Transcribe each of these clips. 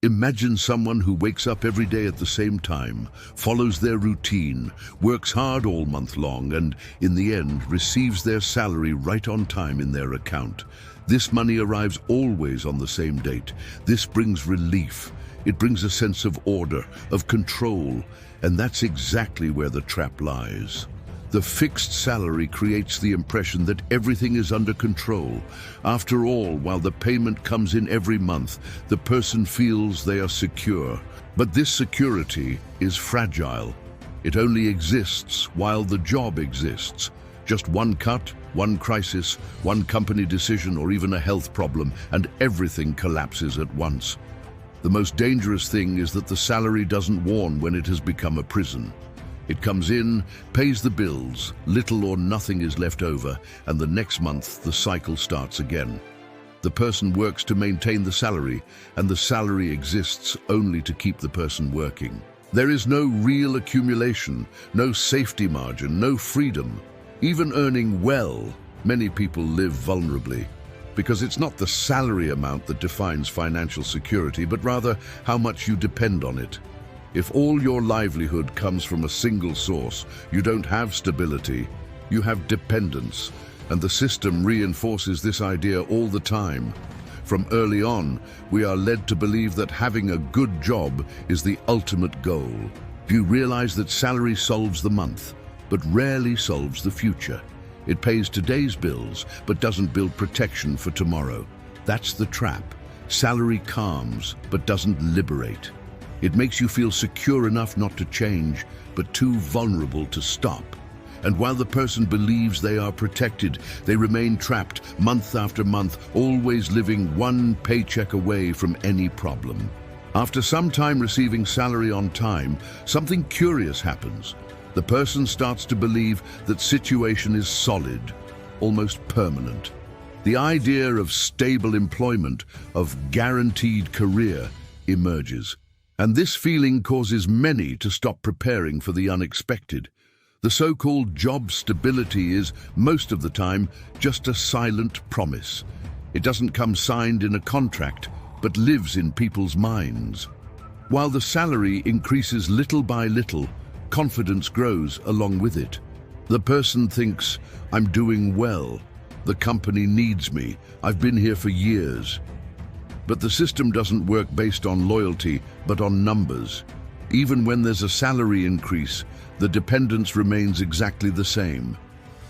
Imagine someone who wakes up every day at the same time, follows their routine, works hard all month long, and, in the end, receives their salary right on time in their account. This money arrives always on the same date. This brings relief. It brings a sense of order, of control, and that's exactly where the trap lies. The fixed salary creates the impression that everything is under control. After all, while the payment comes in every month, the person feels they are secure. But this security is fragile. It only exists while the job exists. Just one cut, one crisis, one company decision, or even a health problem, and everything collapses at once. The most dangerous thing is that the salary doesn't warn when it has become a prison. It comes in, pays the bills, little or nothing is left over, and the next month the cycle starts again. The person works to maintain the salary, and the salary exists only to keep the person working. There is no real accumulation, no safety margin, no freedom. Even earning well, many people live vulnerably, because it's not the salary amount that defines financial security, but rather how much you depend on it. If all your livelihood comes from a single source, you don't have stability, you have dependence, and the system reinforces this idea all the time. From early on, we are led to believe that having a good job is the ultimate goal. You realize that salary solves the month, but rarely solves the future. It pays today's bills, but doesn't build protection for tomorrow. That's the trap. Salary calms, but doesn't liberate. It makes you feel secure enough not to change, but too vulnerable to stop. And while the person believes they are protected, they remain trapped month after month, always living one paycheck away from any problem. After some time receiving salary on time, something curious happens. The person starts to believe that situation is solid, almost permanent. The idea of stable employment, of guaranteed career, emerges. And this feeling causes many to stop preparing for the unexpected. The so-called job stability is, most of the time, just a silent promise. It doesn't come signed in a contract, but lives in people's minds. While the salary increases little by little, confidence grows along with it. The person thinks, I'm doing well. The company needs me. I've been here for years. But the system doesn't work based on loyalty, but on numbers. Even when there's a salary increase, the dependence remains exactly the same.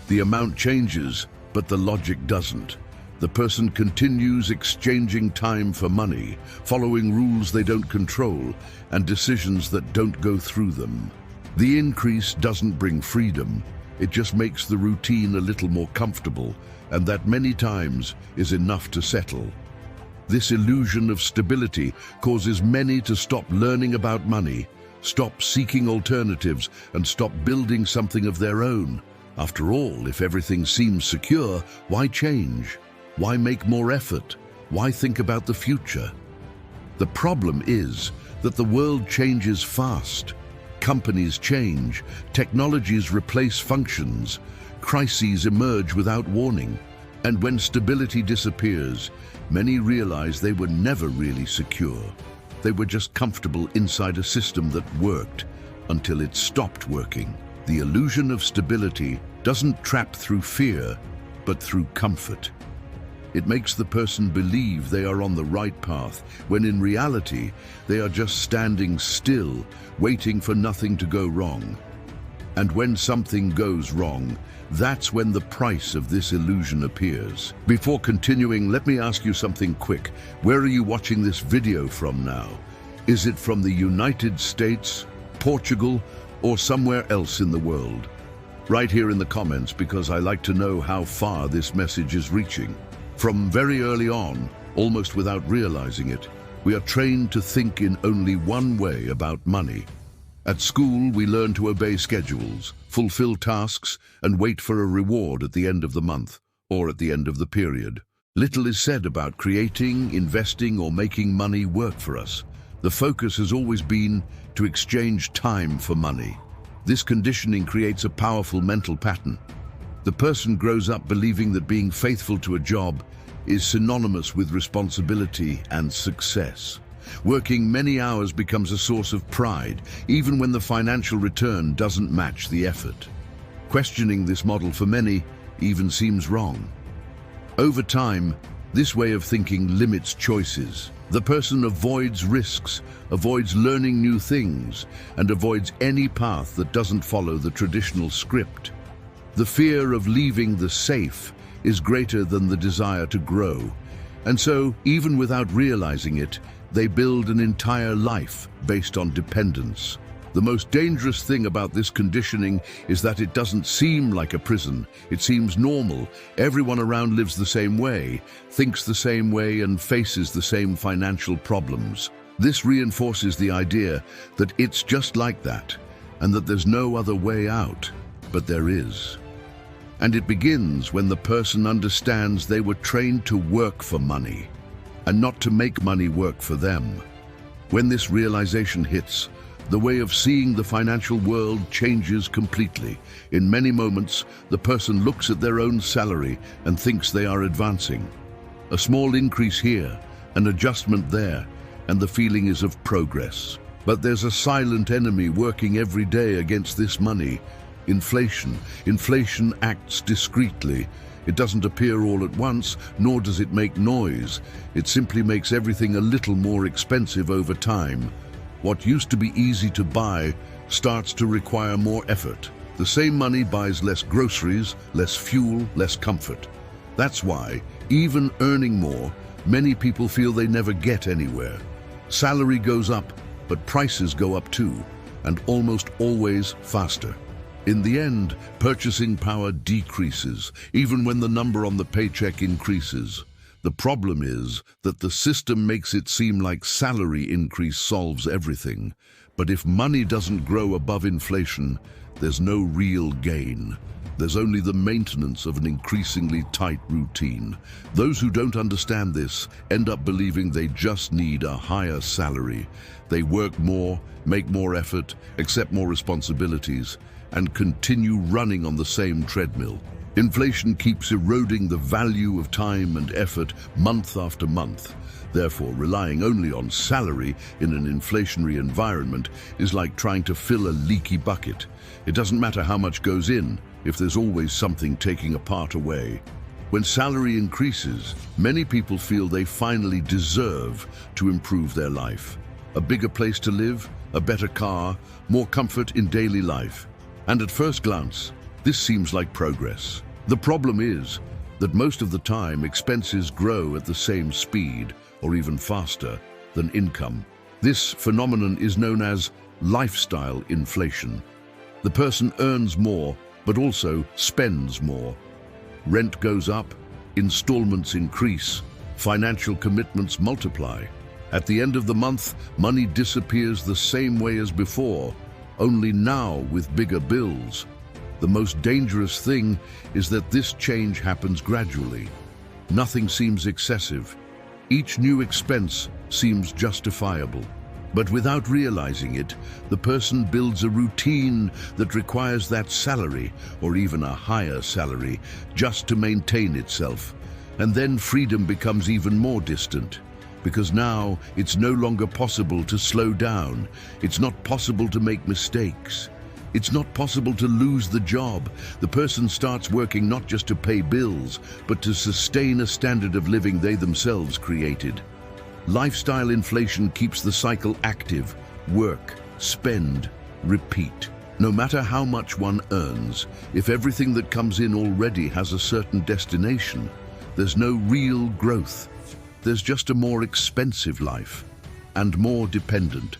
The amount changes, but the logic doesn't. The person continues exchanging time for money, following rules they don't control, and decisions that don't go through them. The increase doesn't bring freedom. It just makes the routine a little more comfortable, and that many times is enough to settle. This illusion of stability causes many to stop learning about money, stop seeking alternatives, and stop building something of their own. After all, if everything seems secure, why change? Why make more effort? Why think about the future? The problem is that the world changes fast. Companies change, technologies replace functions, crises emerge without warning. And when stability disappears, many realize they were never really secure. They were just comfortable inside a system that worked until it stopped working. The illusion of stability doesn't trap through fear, but through comfort. It makes the person believe they are on the right path, when in reality, they are just standing still, waiting for nothing to go wrong. And when something goes wrong, that's when the price of this illusion appears. Before continuing, let me ask you something quick. Where are you watching this video from now? Is it from the United States, Portugal, or somewhere else in the world? Write here in the comments, because I like to know how far this message is reaching. From very early on, almost without realizing it, we are trained to think in only one way about money. At school, we learn to obey schedules, fulfill tasks, and wait for a reward at the end of the month, or at the end of the period. Little is said about creating, investing, or making money work for us. The focus has always been to exchange time for money. This conditioning creates a powerful mental pattern. The person grows up believing that being faithful to a job is synonymous with responsibility and success. Working many hours becomes a source of pride, even when the financial return doesn't match the effort. Questioning this model for many even seems wrong. Over time, this way of thinking limits choices. The person avoids risks, avoids learning new things, and avoids any path that doesn't follow the traditional script. The fear of leaving the safe is greater than the desire to grow, and so, even without realizing it, they build an entire life based on dependence. The most dangerous thing about this conditioning is that it doesn't seem like a prison. It seems normal. Everyone around lives the same way, thinks the same way, and faces the same financial problems. This reinforces the idea that it's just like that, and that there's no other way out. But there is. And it begins when the person understands they were trained to work for money, and not to make money work for them. When this realization hits, the way of seeing the financial world changes completely. In many moments, the person looks at their own salary and thinks they are advancing. A small increase here, an adjustment there, and the feeling is of progress. But there's a silent enemy working every day against this money. Inflation. Inflation acts discreetly. It doesn't appear all at once, nor does it make noise. It simply makes everything a little more expensive over time. What used to be easy to buy starts to require more effort. The same money buys less groceries, less fuel, less comfort. That's why, even earning more, many people feel they never get anywhere. Salary goes up, but prices go up too, and almost always faster. In the end, purchasing power decreases, even when the number on the paycheck increases. The problem is that the system makes it seem like salary increase solves everything. But if money doesn't grow above inflation, there's no real gain. There's only the maintenance of an increasingly tight routine. Those who don't understand this end up believing they just need a higher salary. They work more, make more effort, accept more responsibilities, and continue running on the same treadmill. Inflation keeps eroding the value of time and effort month after month. Therefore, relying only on salary in an inflationary environment is like trying to fill a leaky bucket. It doesn't matter how much goes in if there's always something taking a part away. When salary increases, many people feel they finally deserve to improve their life. A bigger place to live, a better car, more comfort in daily life. And at first glance, this seems like progress. The problem is that most of the time expenses grow at the same speed or even faster than income. This phenomenon is known as lifestyle inflation. The person earns more, but also spends more. Rent goes up, installments increase, financial commitments multiply. At the end of the month, money disappears the same way as before, only now with bigger bills. The most dangerous thing is that this change happens gradually. Nothing seems excessive. Each new expense seems justifiable. But without realizing it, the person builds a routine that requires that salary, or even a higher salary, just to maintain itself. And then freedom becomes even more distant, because now it's no longer possible to slow down. It's not possible to make mistakes. It's not possible to lose the job. The person starts working not just to pay bills, but to sustain a standard of living they themselves created. Lifestyle inflation keeps the cycle active. Work, spend, repeat. No matter how much one earns, if everything that comes in already has a certain destination, there's no real growth. There's just a more expensive life, and more dependent.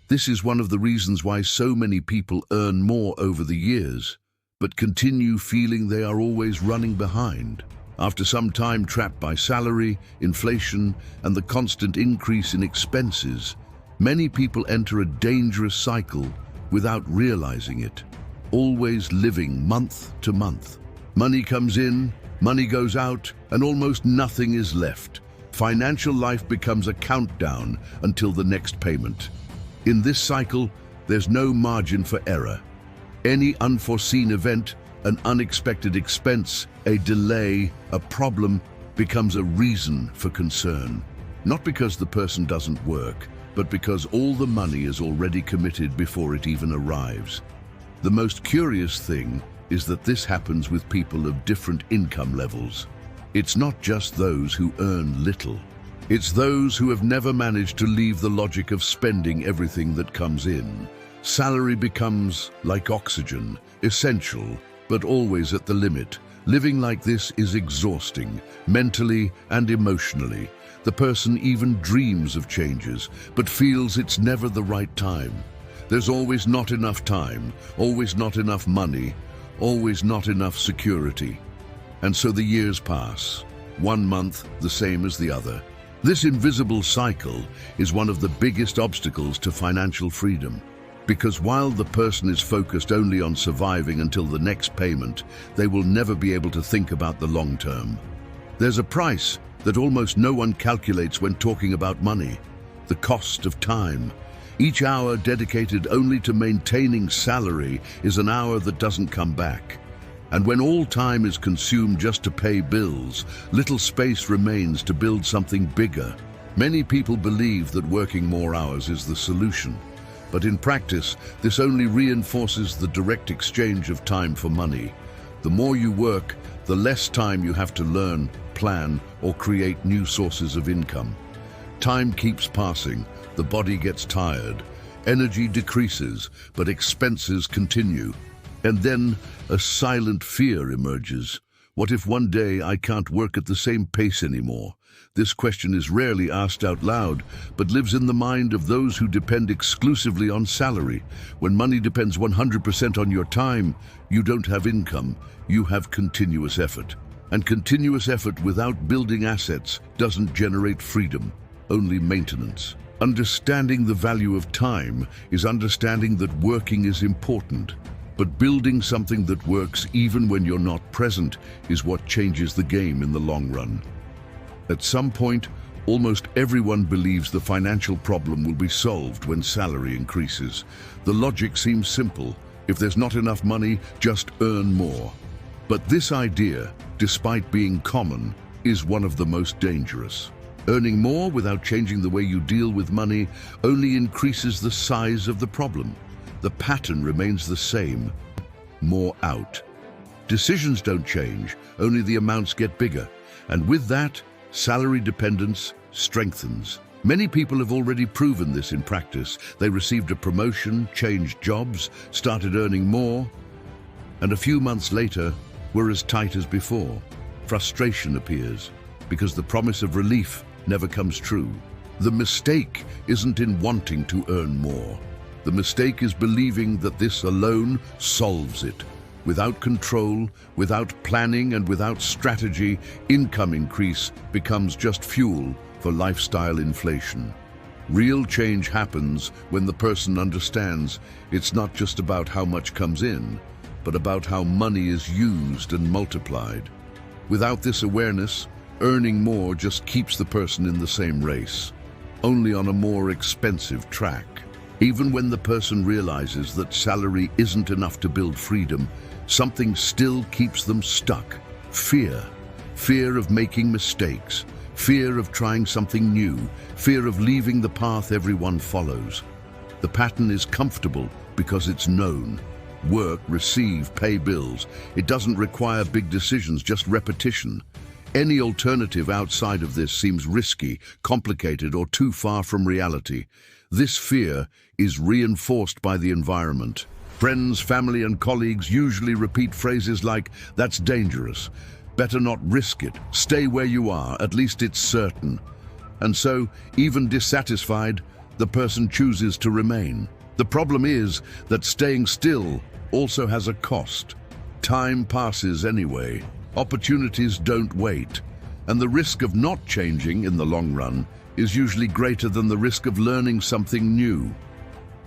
This is one of the reasons why so many people earn more over the years, but continue feeling they are always running behind. After some time trapped by salary, inflation, and the constant increase in expenses, many people enter a dangerous cycle without realizing it, always living month to month. Money comes in, money goes out, and almost nothing is left. Financial life becomes a countdown until the next payment. In this cycle, there's no margin for error. Any unforeseen event, an unexpected expense, a delay, a problem, becomes a reason for concern. Not because the person doesn't work, but because all the money is already committed before it even arrives. The most curious thing is that this happens with people of different income levels. It's not just those who earn little. It's those who have never managed to leave the logic of spending everything that comes in. Salary becomes like oxygen, essential, but always at the limit. Living like this is exhausting, mentally and emotionally. The person even dreams of changes, but feels it's never the right time. There's always not enough time, always not enough money, always not enough security. And so the years pass, one month the same as the other. This invisible cycle is one of the biggest obstacles to financial freedom. Because while the person is focused only on surviving until the next payment, they will never be able to think about the long term. There's a price that almost no one calculates when talking about money: the cost of time. Each hour dedicated only to maintaining salary is an hour that doesn't come back. And when all time is consumed just to pay bills, little space remains to build something bigger. Many people believe that working more hours is the solution. But in practice, this only reinforces the direct exchange of time for money. The more you work, the less time you have to learn, plan, or create new sources of income. Time keeps passing, the body gets tired, energy decreases, but expenses continue. And then a silent fear emerges. What if one day I can't work at the same pace anymore? This question is rarely asked out loud, but lives in the mind of those who depend exclusively on salary. When money depends 100% on your time, you don't have income, you have continuous effort. And continuous effort without building assets doesn't generate freedom, only maintenance. Understanding the value of time is understanding that working is important. But building something that works even when you're not present is what changes the game in the long run. At some point, almost everyone believes the financial problem will be solved when salary increases. The logic seems simple. If there's not enough money, just earn more. But this idea, despite being common, is one of the most dangerous. Earning more without changing the way you deal with money only increases the size of the problem. The pattern remains the same: more out. Decisions don't change, only the amounts get bigger. And with that, salary dependence strengthens. Many people have already proven this in practice. They received a promotion, changed jobs, started earning more, and a few months later were as tight as before. Frustration appears because the promise of relief never comes true. The mistake isn't in wanting to earn more. The mistake is believing that this alone solves it. Without control, without planning, and without strategy, income increase becomes just fuel for lifestyle inflation. Real change happens when the person understands it's not just about how much comes in, but about how money is used and multiplied. Without this awareness, earning more just keeps the person in the same race, only on a more expensive track. Even when the person realizes that salary isn't enough to build freedom, something still keeps them stuck. Fear. Fear of making mistakes. Fear of trying something new. Fear of leaving the path everyone follows. The pattern is comfortable because it's known. Work, receive, pay bills. It doesn't require big decisions, just repetition. Any alternative outside of this seems risky, complicated, or too far from reality. This fear is reinforced by the environment. Friends, family, and colleagues usually repeat phrases like, "That's dangerous," "Better not risk it," "Stay where you are, at least it's certain." And so, even dissatisfied, the person chooses to remain. The problem is that staying still also has a cost. Time passes anyway. Opportunities don't wait. And the risk of not changing in the long run is usually greater than the risk of learning something new.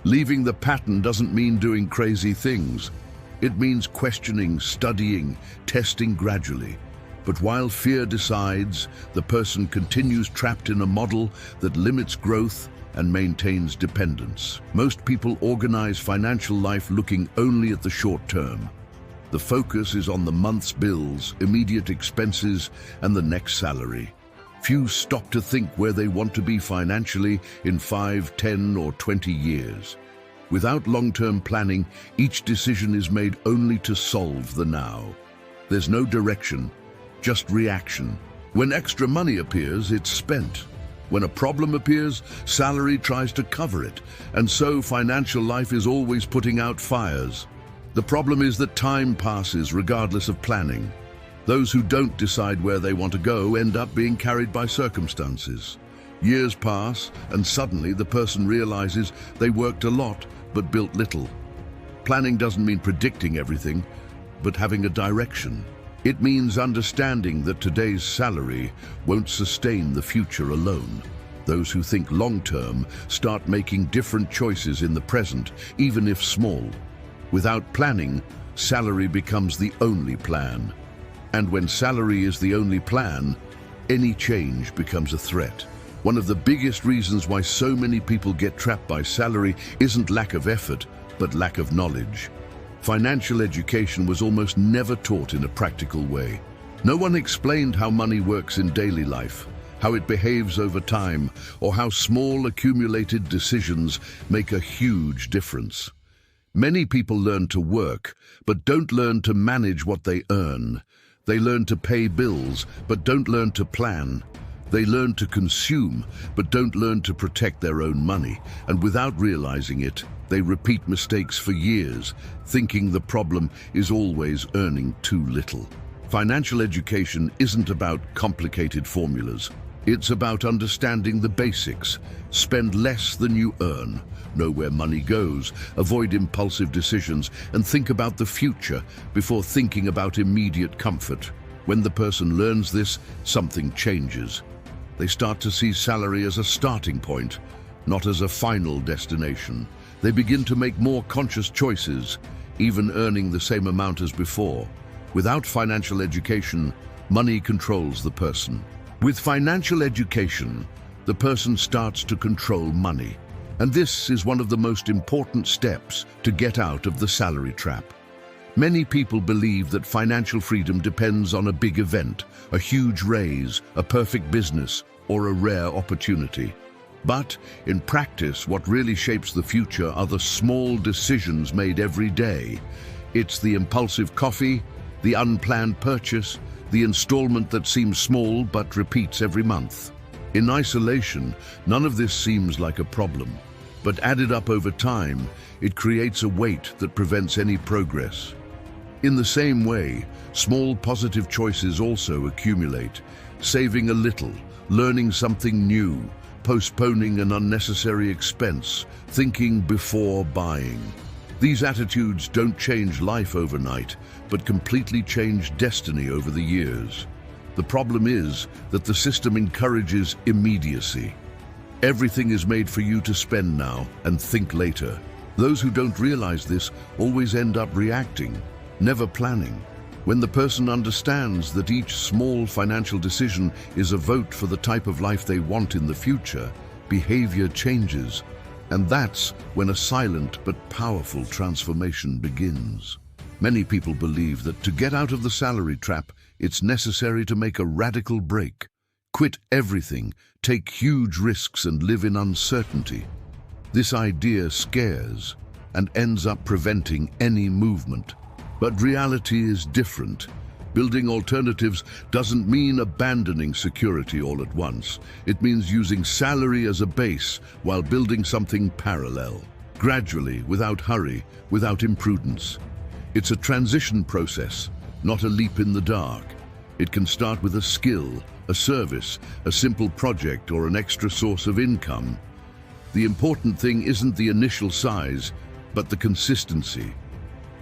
Leaving the pattern doesn't mean doing crazy things. It means questioning, studying, testing gradually. But while fear decides, the person continues trapped in a model that limits growth and maintains dependence. Most people organize financial life looking only at the short term. The focus is on the month's bills, immediate expenses, and the next salary. Few stop to think where they want to be financially in 5, 10, or 20 years. Without long-term planning, each decision is made only to solve the now. There's no direction, just reaction. When extra money appears, it's spent. When a problem appears, salary tries to cover it, and so financial life is always putting out fires. The problem is that time passes regardless of planning. Those who don't decide where they want to go end up being carried by circumstances. Years pass, and suddenly the person realizes they worked a lot but built little. Planning doesn't mean predicting everything, but having a direction. It means understanding that today's salary won't sustain the future alone. Those who think long-term start making different choices in the present, even if small. Without planning, salary becomes the only plan. And when salary is the only plan, any change becomes a threat. One of the biggest reasons why so many people get trapped by salary isn't lack of effort, but lack of knowledge. Financial education was almost never taught in a practical way. No one explained how money works in daily life, how it behaves over time, or how small accumulated decisions make a huge difference. Many people learn to work, but don't learn to manage what they earn. They learn to pay bills, but don't learn to plan. They learn to consume, but don't learn to protect their own money. And without realizing it, they repeat mistakes for years, thinking the problem is always earning too little. Financial education isn't about complicated formulas. It's about understanding the basics. Spend less than you earn. Know where money goes. Avoid impulsive decisions and think about the future before thinking about immediate comfort. When the person learns this, something changes. They start to see salary as a starting point, not as a final destination. They begin to make more conscious choices, even earning the same amount as before. Without financial education, money controls the person. With financial education, the person starts to control money. And this is one of the most important steps to get out of the salary trap. Many people believe that financial freedom depends on a big event, a huge raise, a perfect business, or a rare opportunity. But in practice, what really shapes the future are the small decisions made every day. It's the impulsive coffee, the unplanned purchase, the installment that seems small but repeats every month. In isolation, none of this seems like a problem, but added up over time, it creates a weight that prevents any progress. In the same way, small positive choices also accumulate. Saving a little, learning something new, postponing an unnecessary expense, thinking before buying. These attitudes don't change life overnight, but completely change destiny over the years. The problem is that the system encourages immediacy. Everything is made for you to spend now and think later. Those who don't realize this always end up reacting, never planning. When the person understands that each small financial decision is a vote for the type of life they want in the future, behavior changes. And that's when a silent but powerful transformation begins. Many people believe that to get out of the salary trap, it's necessary to make a radical break. Quit everything, take huge risks and live in uncertainty. This idea scares and ends up preventing any movement. But reality is different. Building alternatives doesn't mean abandoning security all at once. It means using salary as a base while building something parallel. Gradually, without hurry, without imprudence. It's a transition process, not a leap in the dark. It can start with a skill, a service, a simple project, or an extra source of income. The important thing isn't the initial size, but the consistency.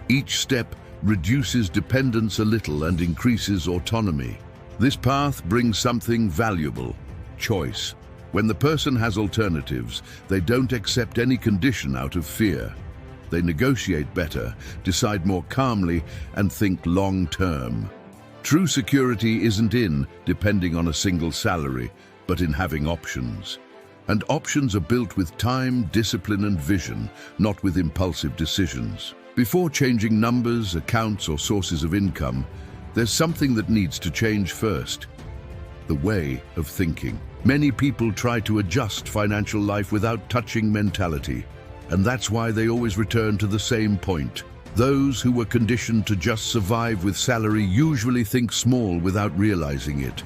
Each step reduces dependence a little and increases autonomy. This path brings something valuable: choice. When the person has alternatives, they don't accept any condition out of fear. They negotiate better, decide more calmly, and think long-term. True security isn't in depending on a single salary, but in having options. And options are built with time, discipline, and vision, not with impulsive decisions. Before changing numbers, accounts, or sources of income, there's something that needs to change first. the way of thinking. Many people try to adjust financial life without touching mentality, and that's why they always return to the same point. Those who were conditioned to just survive with salary usually think small without realizing it.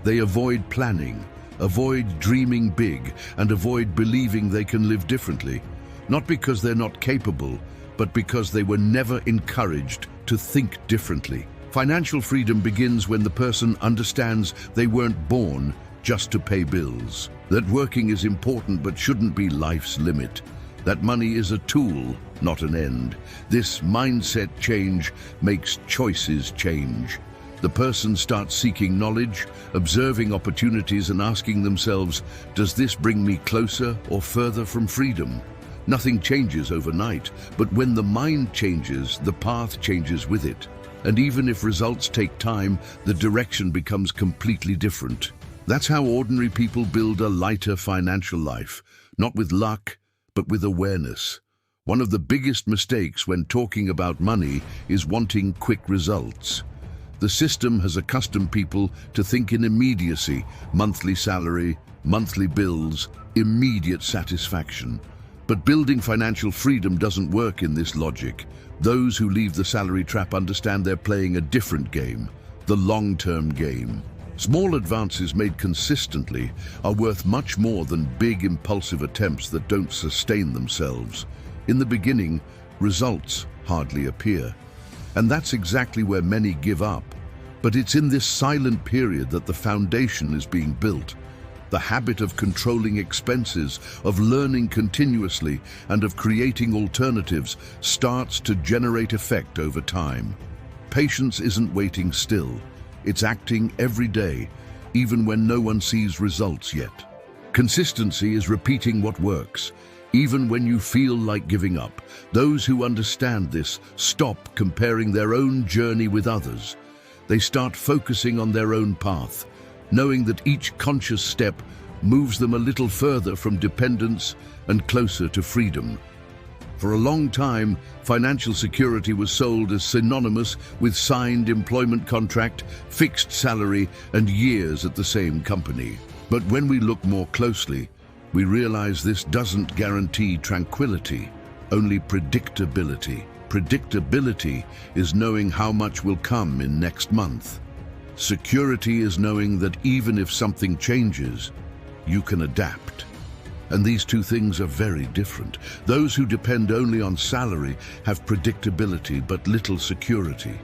They avoid planning, avoid dreaming big, and avoid believing they can live differently. Not because they're not capable, but because they were never encouraged to think differently. Financial freedom begins when the person understands they weren't born just to pay bills. That working is important but shouldn't be life's limit. That money is a tool, not an end. This mindset change makes choices change. The person starts seeking knowledge, observing opportunities, and asking themselves, does this bring me closer or further from freedom? Nothing changes overnight, but when the mind changes, the path changes with it. And even if results take time, the direction becomes completely different. That's how ordinary people build a lighter financial life, not with luck, but with awareness. One of the biggest mistakes when talking about money is wanting quick results. The system has accustomed people to think in immediacy: monthly salary, monthly bills, immediate satisfaction. But building financial freedom doesn't work in this logic. Those who leave the salary trap understand they're playing a different game, the long-term game. Small advances made consistently are worth much more than big impulsive attempts that don't sustain themselves. In the beginning, results hardly appear. And that's exactly where many give up. But it's in this silent period that the foundation is being built. The habit of controlling expenses, of learning continuously, and of creating alternatives starts to generate effect over time. Patience isn't waiting still. It's acting every day, even when no one sees results yet. Consistency is repeating what works, even when you feel like giving up. Those who understand this stop comparing their own journey with others. They start focusing on their own path, knowing that each conscious step moves them a little further from dependence and closer to freedom. For a long time, financial security was sold as synonymous with signed employment contract, fixed salary, and years at the same company. But when we look more closely, we realize this doesn't guarantee tranquility, only predictability. Predictability is knowing how much will come in next month. Security is knowing that even if something changes, you can adapt. And these two things are very different. Those who depend only on salary have predictability but little security.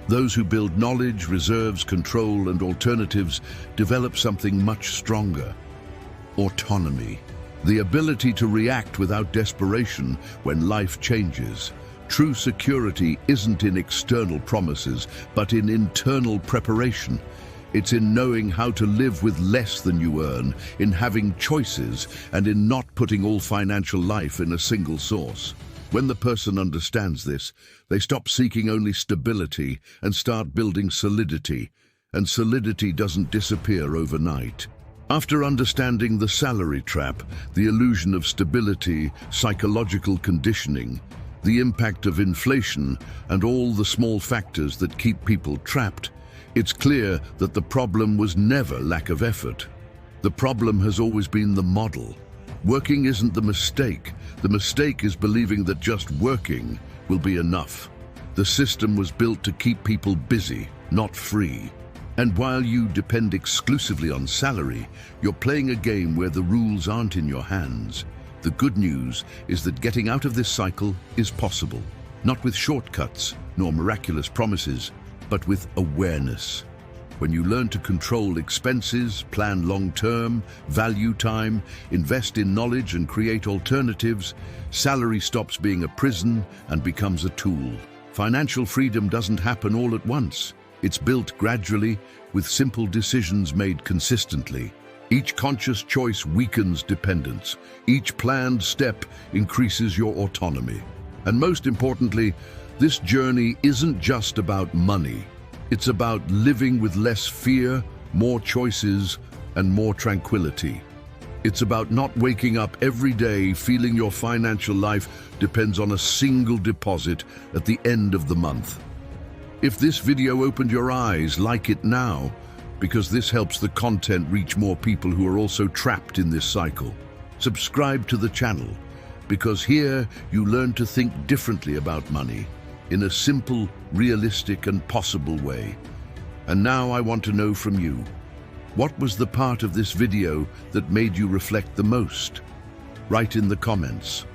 Those who build knowledge, reserves, control, and alternatives develop something much stronger: autonomy. The ability to react without desperation when life changes. True security isn't in external promises, but in internal preparation. It's in knowing how to live with less than you earn, in having choices, and in not putting all financial life in a single source. When the person understands this, they stop seeking only stability and start building solidity. And solidity doesn't disappear overnight. After understanding the salary trap, the illusion of stability, psychological conditioning, the impact of inflation, and all the small factors that keep people trapped, it's clear that the problem was never lack of effort. The problem has always been the model. Working isn't the mistake. The mistake is believing that just working will be enough. The system was built to keep people busy, not free. And while you depend exclusively on salary, you're playing a game where the rules aren't in your hands. The good news is that getting out of this cycle is possible, not with shortcuts nor miraculous promises, but with awareness. When you learn to control expenses, plan long-term, value time, invest in knowledge, and create alternatives, salary stops being a prison and becomes a tool. Financial freedom doesn't happen all at once. It's built gradually, with simple decisions made consistently. Each conscious choice weakens dependence. Each planned step increases your autonomy. And most importantly, this journey isn't just about money. It's about living with less fear, more choices, and more tranquility. It's about not waking up every day feeling your financial life depends on a single deposit at the end of the month. If this video opened your eyes, like it now. because this helps the content reach more people who are also trapped in this cycle. Subscribe to the channel, because here you learn to think differently about money in a simple, realistic, and possible way. And now I want to know from you, what was the part of this video that made you reflect the most? Write in the comments.